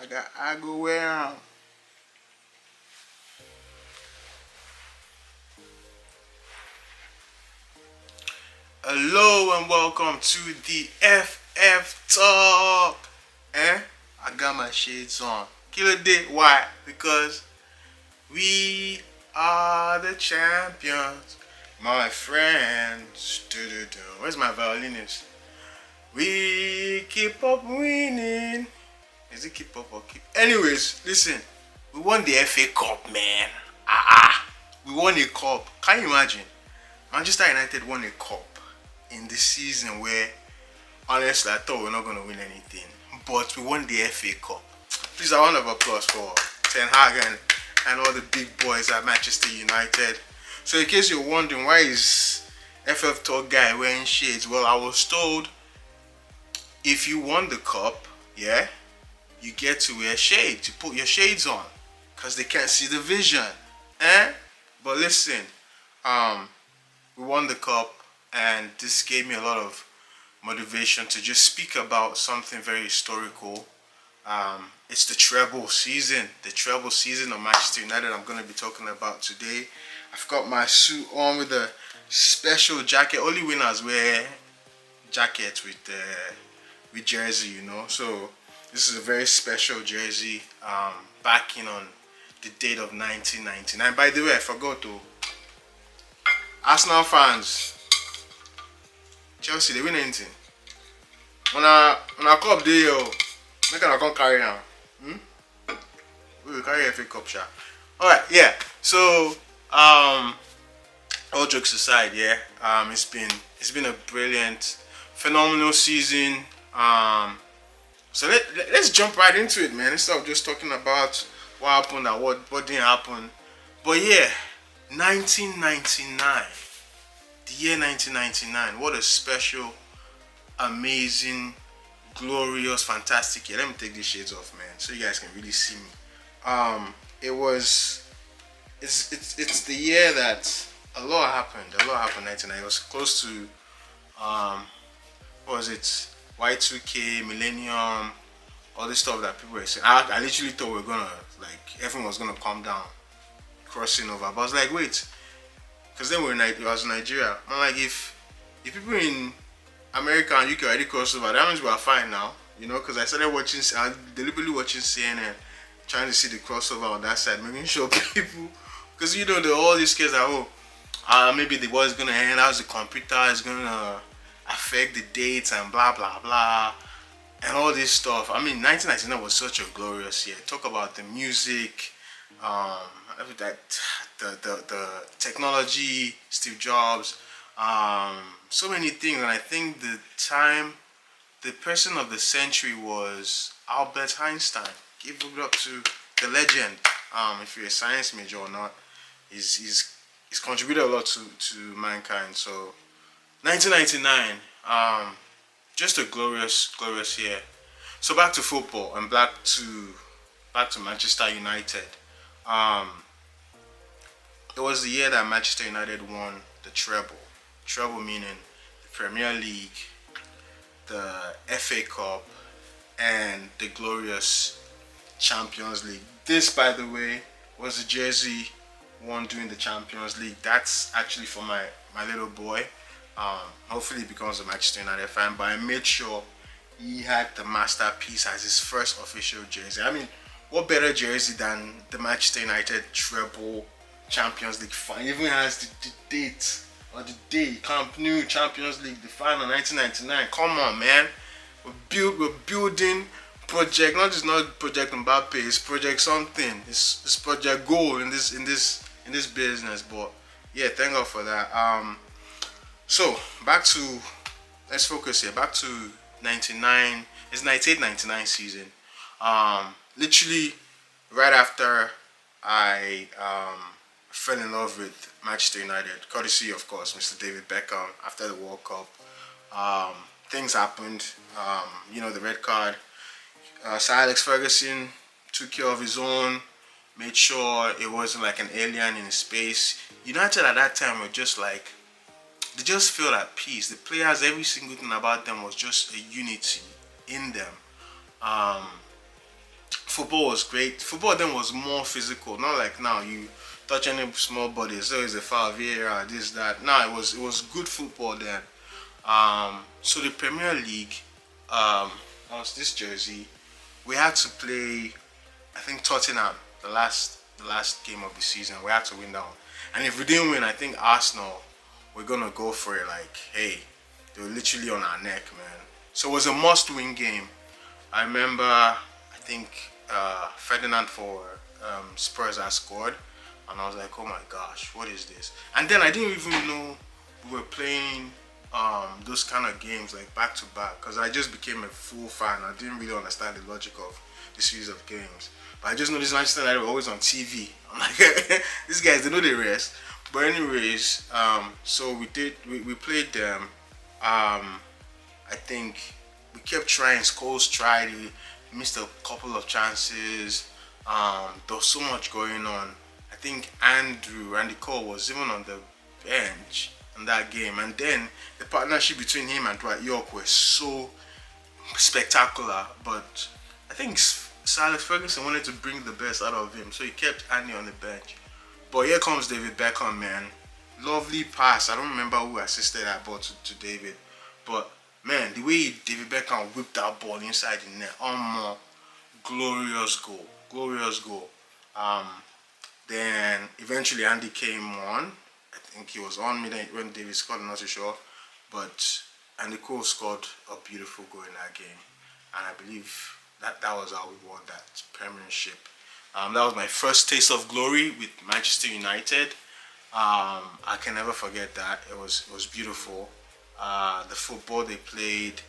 I go wear 'em. Hello and welcome to the FF Talk. I got my shades on. Killer Day. Why? Because we are the champions, my friends. Do. Where's my violinist? We keep up winning. Is it keep up or keep? Anyways, listen. We won the FA Cup, man. We won a cup. Can you imagine? Manchester United won a cup in the season where, honestly, I thought we were not going to win anything. But we won the FA Cup. Please, a round of applause for Ten Hag and all the big boys at Manchester United. So, in case you're wondering, why is FF Talk guy wearing shades? Well, I was told if you won the cup, yeah, you get to wear shades. You put your shades on because they can't see the vision. But listen, we won the cup, and this gave me a lot of motivation to just speak about something very historical. It's the treble season of Manchester United. I'm going to be talking about today. I've got my suit on with a special jacket. Only winners wear jackets with jersey, you know. So this is a very special jersey. Backing on the date of 1999. By the way, I forgot to. Arsenal fans, Chelsea, they win anything. When I cup day, yo, make I come carry now. We will carry a FA Cup shot. Alright, yeah. So, all jokes aside, yeah. It's been a brilliant, phenomenal season. So let's jump right into it, man. Instead of just talking about what happened and what didn't happen. But yeah, 1999. The year 1999. What a special, amazing, glorious, fantastic year. Let me take these shades off, man, so you guys can really see me. It's the year that a lot happened. A lot happened. 1999. It was close to what was it? Y2K, Millennium, all this stuff that people were saying. I literally thought we were gonna, like, everyone was gonna calm down, crossing over. But I was like, wait, because then it was Nigeria. I'm like, if people in America and UK already crossed over, that means we are fine now, you know. Because I deliberately watching CNN, trying to see the crossover on that side, making sure people, because you know, all these kids are, maybe the war is gonna end, how's the computer is gonna affect the dates and blah blah blah and all this stuff. I mean, 1999 was such a glorious year. Talk about the music, the technology, Steve Jobs, so many things. And I think the person of the century was Albert Einstein. Give it up to the legend. If you're a science major or not, he's contributed a lot to mankind. So 1999, just a glorious year. So back to football and back to Manchester United. It was the year that Manchester United won the treble. Treble meaning the Premier League, the FA Cup, and the glorious Champions League. This, by the way, was the jersey won during the Champions League. That's actually for my little boy. Hopefully he becomes a Manchester United fan, but I made sure he had the masterpiece as his first official jersey. I mean, what better jersey than the Manchester United treble Champions League final? It even has the date or the day, Camp Nou Champions League, the final 1999. Come on, man. We're building project, not project Mbappe, it's project something. It's project goal in this business. But yeah, thank God for that. So let's focus here. Back to 99. It's 98-99 season. Literally right after I fell in love with Manchester United, courtesy of course Mr. David Beckham. After the World Cup, things happened. The red card. Sir Alex Ferguson took care of his own, made sure it wasn't like an alien in space. United at that time were just like, they just felt at peace. The players, every single thing about them was just a unity in them. football was great. Football then was more physical, not like now. You touch any small body, so it's a foul, VAR, this that. Now it was good football then. So the Premier League, that was this jersey. We had to play, I think Tottenham, the last game of the season. We had to win that one, and if we didn't win, I think Arsenal were gonna go for it. Like, hey, they were literally on our neck, man. So it was a must-win game. I remember, I think Ferdinand for Spurs had scored, and I was like, oh my gosh, what is this? And then I didn't even know we were playing those kind of games like back to back, because I just became a full fan. I didn't really understand the logic of the series of games, but I just noticed Manchester United were always on TV. I'm like, these guys, they know the rest. But anyways, so we played them. I think we kept trying. Scholes tried. We missed a couple of chances. There was so much going on. I think Andy Cole was even on the bench in that game, and then the partnership between him and Dwight York was so spectacular. But I think Sir Alex Ferguson wanted to bring the best out of him, so he kept Andy on the bench. But here comes David Beckham, man. Lovely pass. I don't remember who assisted that ball to David, but man, the way David Beckham whipped that ball inside the net, glorious goal, glorious goal. Then eventually Andy came on. I think he was on me when David scored. I'm not too sure, but Andy Cole scored a beautiful goal in that game, and I believe that was how we won that Premiership. That was my first taste of glory with Manchester United. I can never forget that. It was beautiful. The football they played,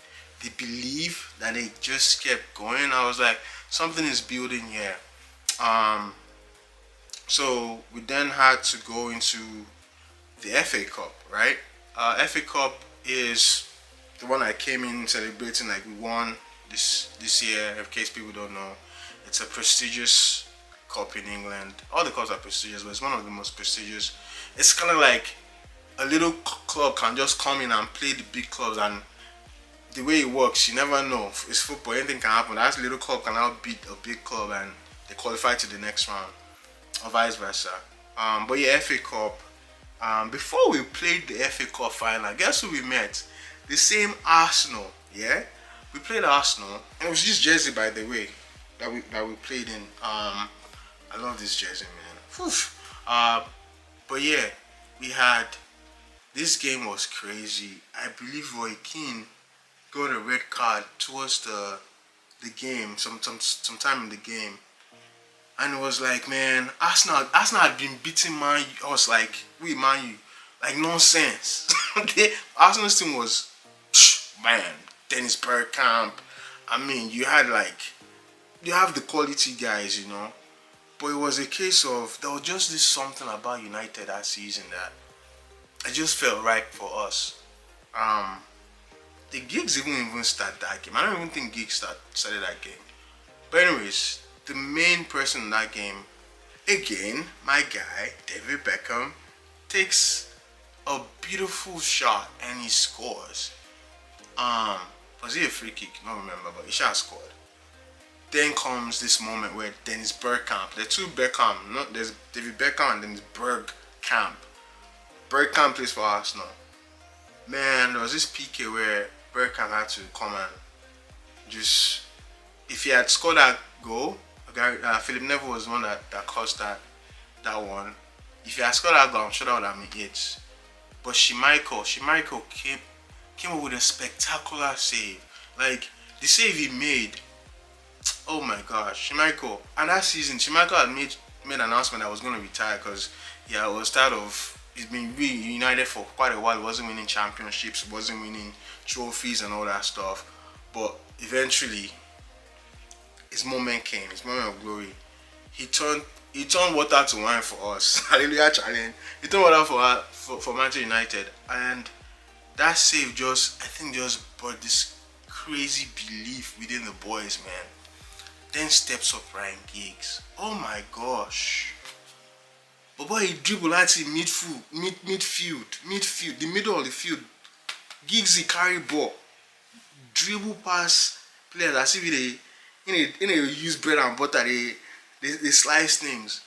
the belief that they just kept going. I was like, something is building here. So we then had to go into the FA Cup, right? FA Cup is the one I came in celebrating like we won this year. In case people don't know, it's a prestigious cup in England. All the cups are prestigious, but it's one of the most prestigious. It's kind of like a little club can just come in and play the big clubs, and the way it works, you never know. It's football, anything can happen. That little club can now beat a big club and they qualify to the next round, or vice versa. But yeah, FA Cup. Before we played the FA Cup final, guess who we met? The same Arsenal. Yeah, we played Arsenal, and it was this jersey, by the way, that we played in. I love this jersey, man. But yeah, we had, this game was crazy. I believe Roy Keane got a red card towards the game, sometime in the game, and it was like, man, Arsenal had been beating Man U. I was like, we Man U, like nonsense. Arsenal's team was, man, Dennis Bergkamp. I mean, you have the quality guys, you know. But it was a case of, there was just this something about United that season that it just felt right for us. The gigs didn't even start that game. I don't even think gigs started that game. But anyways, the main person in that game, again, my guy, David Beckham, takes a beautiful shot and he scores. Was it a free kick? I don't remember, but he shot scored. Then comes this moment where Dennis Bergkamp, the two Beckham, there's David Beckham and Dennis Bergkamp. Bergkamp plays for Arsenal. Man, there was this PK where Bergkamp had to come and just, if he had scored that goal, Philip Neville was the one that caused that one. If he had scored that goal, I'm sure that would have been it. But Schmeichel came up with a spectacular save. Like, the save he made, oh my gosh, Schmeichel. And that season, Schmeichel had made an announcement that I was going to retire because I was tired of, he's been reunited for quite a while. He wasn't winning championships, wasn't winning trophies and all that stuff. But eventually, his moment came, his moment of glory. He turned water to wine for us. Hallelujah challenge. He turned water for Manchester United, and that save just brought this crazy belief within the boys, man. Then steps up Ryan Giggs. Oh my gosh. But boy, he dribbled at midfield, the middle of the field. Giggs, he carry ball, dribble past players as if in a use bread and butter. They slice things.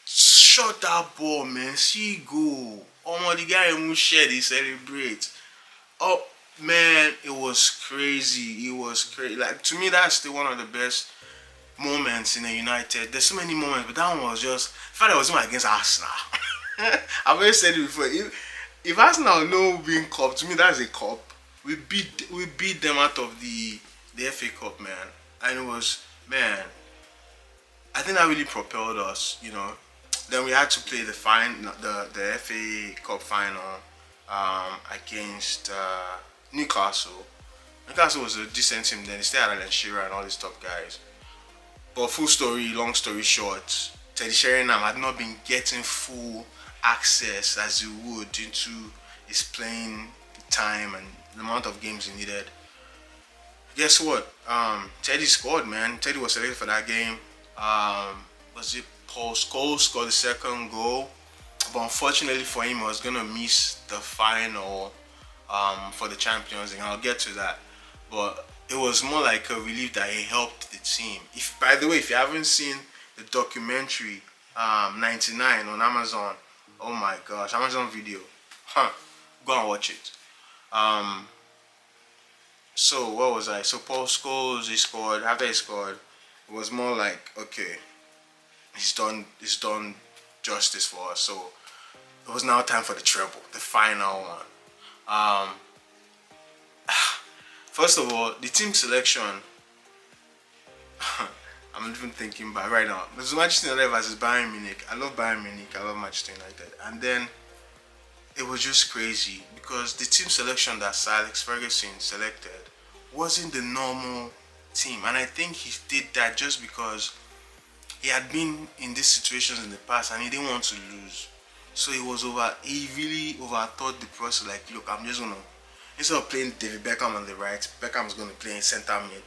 Shot that ball, man. See go. Oh, the guy who shared, he celebrate. Oh man, it was crazy. It was crazy. Like to me, that's still one of the best moments in the United. There's so many moments, but that one was just. In fact, it was one against Arsenal. I've always said it before. If Arsenal no win cup, to me that's a cup. We beat them out of the FA Cup, man, and it was man. I think that really propelled us, you know. Then we had to play the FA Cup final against Newcastle. Newcastle was a decent team then. They still had Alan Shearer and all these top guys. But long story short, Teddy Sheringham had not been getting full access as he would into his playing time and the amount of games he needed. Guess what? Teddy scored, man. Teddy was selected for that game. Was it Paul Scholes scored the second goal? But unfortunately for him, he was gonna miss the final for the Champions League. I'll get to that. But it was more like a relief that he helped the team. If, by the way, if you haven't seen the documentary 99 on Amazon, oh my gosh, Amazon Video, go and watch it. So what was I? So Paul Scholes, he scored. After he scored, it was more like, okay, he's done justice for us. So it was now time for the treble, the final one. First of all, the team selection. I'm even thinking back right now. There's Manchester United versus Bayern Munich. I love Bayern Munich. I love Manchester United. And then it was just crazy because the team selection that Sir Alex Ferguson selected wasn't the normal team, and I think he did that just because he had been in these situations in the past and he didn't want to lose. So he really overthought the process. Like, look, I'm just gonna, instead of playing David Beckham on the right, Beckham's gonna play in centre mid.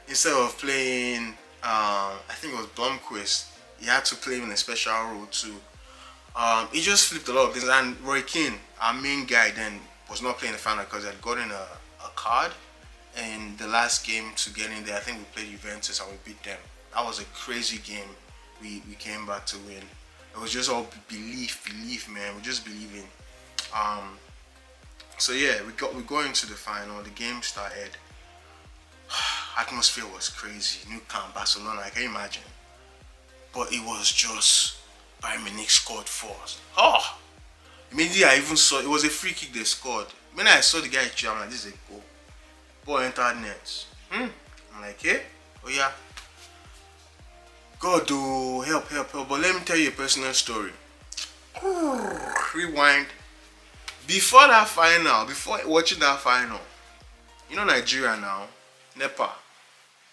Instead of playing I think it was Blomqvist, he had to play him in a special role too. He just flipped a lot of things, and Roy Keane, our main guy then, was not playing the final because he had gotten a card in the last game to get in there. I think we played Juventus and we beat them. That was a crazy game. We came back to win. It was just all belief, man. We're just believing. So yeah, we go into the final. The game started. Atmosphere was crazy. New Camp, Barcelona, I can imagine. But it was just Bayern Munich scored first. Oh! Immediately I even saw it was a free kick they scored. When I saw the guy shoot, I'm like, this is a goal. Ball entered net. I'm like, hey, oh yeah. God, do help. But let me tell you a personal story. Rewind. Before watching that final, you know Nigeria now, NEPA,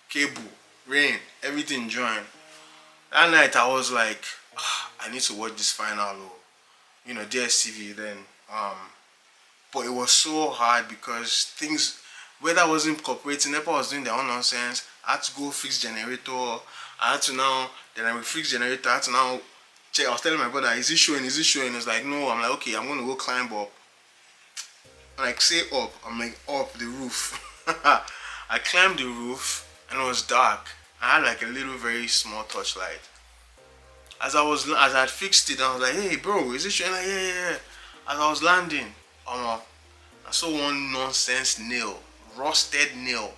cable, rain, everything joined. That night I was like, I need to watch this final, you know, DSTV then. But it was so hard because weather wasn't cooperating. NEPA was doing their own nonsense. I had to go fix generator. I will fix generator. I had to now check. I was telling my brother, is it showing? It's like, no. I'm like, okay, I'm gonna go climb up. Like, say up. I'm like, up the roof. I climbed the roof and it was dark. I had like a little very small torchlight. As I had fixed it, I was like, hey bro, is it showing? Like, yeah. As I was landing, I saw one nonsense nail, rusted nail,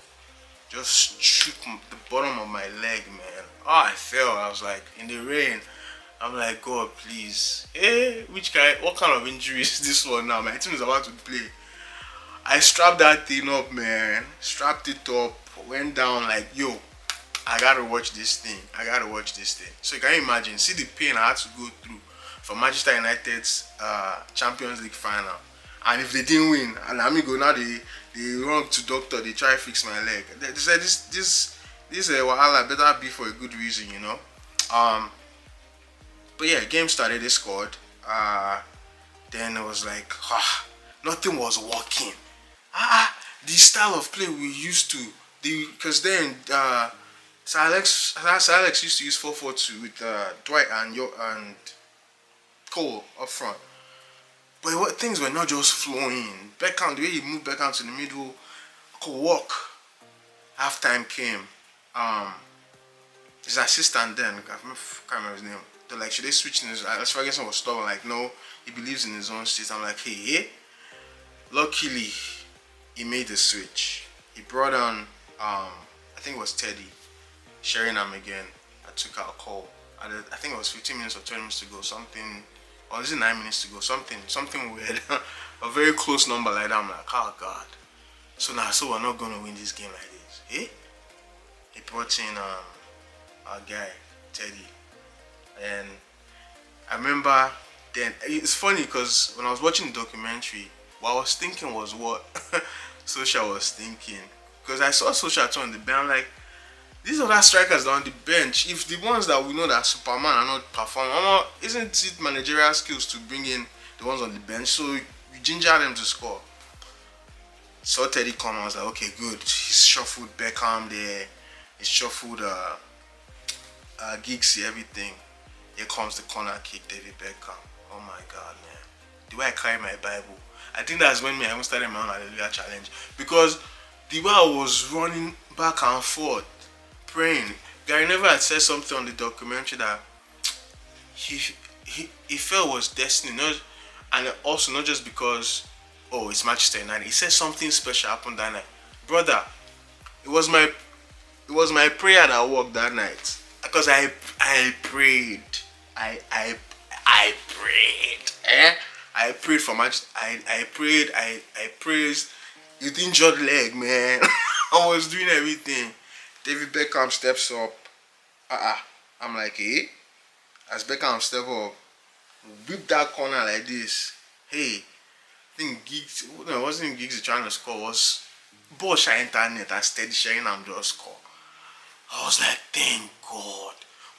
just shook the bottom of my leg, man. Oh, I fell. I was like, in the rain. I'm like, God, please. Hey, what kind of injury is this one now? My team is about to play. I strapped that thing up, man. Strapped it up, went down like, yo, I gotta watch this thing. So you can imagine, see the pain I had to go through for Manchester United's Champions League final. And if they didn't win, and I mean go now, they run to doctor, they try to fix my leg. They said this wahala better be for a good reason, you know. But yeah, game started, they scored. Then it was like, nothing was working. The style of play we used to, because then Sir Alex used to use 4-4-2 with Dwight and Cole up front. But things were not just flowing. Beckham, the way he moved Beckham to the middle, could walk. Half time came. um his assistant then, I can't remember his name. They're like, should they switch in his? As Ferguson was stubborn, like, no, he believes in his own state. I'm like, hey. Luckily, he made the switch. He brought on, I think it was Teddy, Sheringham again. I took out a call. I think it was 15 minutes or 20 minutes to go. Something, or is it 9 minutes to go? Something weird. A very close number like that. I'm like, oh God. So now, so we're not gonna win this game like this. Eh? He brought in our guy, Teddy. And I remember then, it's funny because when I was watching the documentary, what I was thinking was what Social was thinking. Because I saw Social on the bench, I'm like, these other strikers that are on the bench, if the ones that we know that Superman are not performing, isn't it managerial skills to bring in the ones on the bench so you ginger them to score? Saw Teddy come, I was like, okay, good. He's shuffled Beckham there, he's shuffled Giggsy, everything. Here comes the corner kick, David Beckham. Oh my God, man. The way I carry my Bible. I think that's when I even started my own Hallelujah challenge. Because the way I was running back and forth, praying. Gary Neville had said something on the documentary that he felt was destiny. And also not just because, oh, it's Manchester United. He said something special happened that night. Brother, it was my prayer that worked that night. Because I prayed. I prayed. I prayed for much. I prayed. I praised. You injured leg, man. I was doing everything. David Beckham steps up. I'm like, hey. As Beckham step up, whip that corner like this. Hey, I think Giggs. No, it wasn't even Giggs trying to score. It was ball shot internet and steady Sheringham just score. I was like, thank God.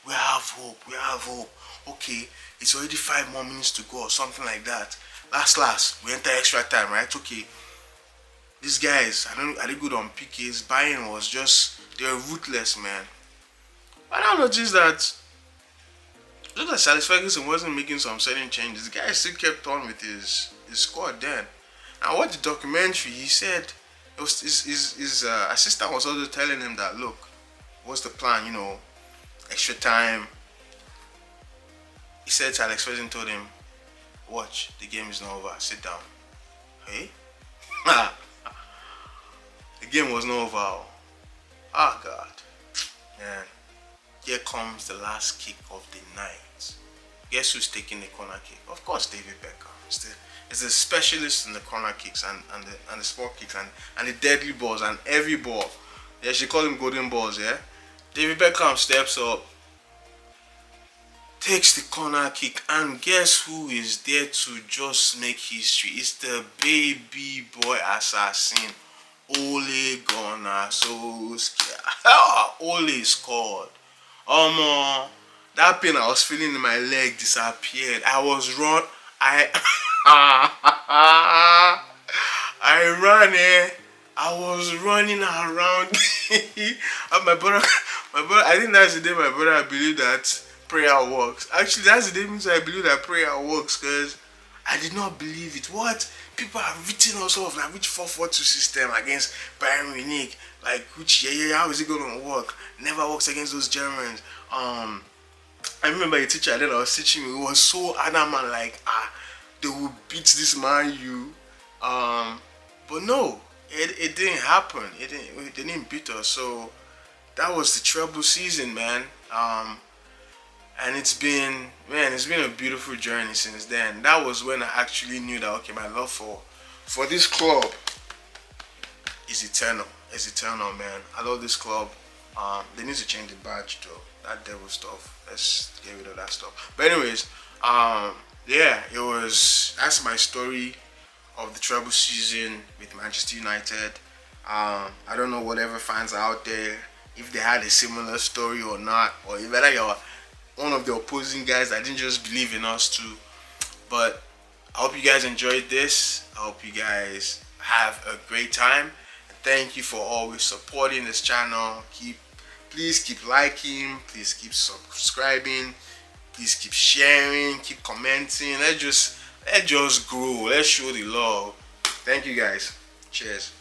We have hope. We have hope. Okay, it's already 5 more minutes to go or something like that. Last, we enter extra time, right? Okay. These guys, are they good on PKs? Buying was just, they were ruthless, man. But I noticed that, look at Alex Ferguson wasn't making some certain changes. The guy still kept on with his squad then. And what the documentary, he said, it was, his assistant was also telling him that, look, what's the plan, extra time. He said to Alex Ferguson, told him, watch, the game is not over, sit down. Hey? The game was not over. Oh God. Man. Here comes the last kick of the night. Guess who's taking the corner kick? Of course, David Beckham. He's a specialist in the corner kicks and the sport kicks and the deadly balls and every ball. Yeah, she call him golden balls, yeah? David Beckham steps up, takes the corner kick, and guess who is there to just make history? It's the baby boy assassin, Ole Gunnar Solskjaer. Ole scored. That pain I was feeling in my leg disappeared. I ran, I was running around. And my brother, I think that's the day my brother believed that prayer works. Actually, that's the day means I believe that prayer works, because I did not believe it. What? People are written us off, like which 4-4-2 system against Bayern Munich, like which how is it going to work? Never works against those Germans. I remember a teacher then I was teaching me, it was so adamant, like they will beat this man but no, it didn't happen. It didn't beat us. So that was the treble season, man. And it's been a beautiful journey since then. That was when I actually knew that, okay, my love for this club is eternal. It's eternal, man. I love this club. They need to change the badge though. That devil stuff. Let's get rid of that stuff. But anyways, yeah, that's my story of the treble season with Manchester United. I don't know whatever fans are out there, if they had a similar story or not, or if whether you're one of the opposing guys that didn't just believe in us too. But I hope you guys enjoyed this. I hope you guys have a great time. And thank you for always supporting this channel. Please keep liking, please keep subscribing, please keep sharing, keep commenting. Let's just grow. Let's show the love. Thank you guys. Cheers.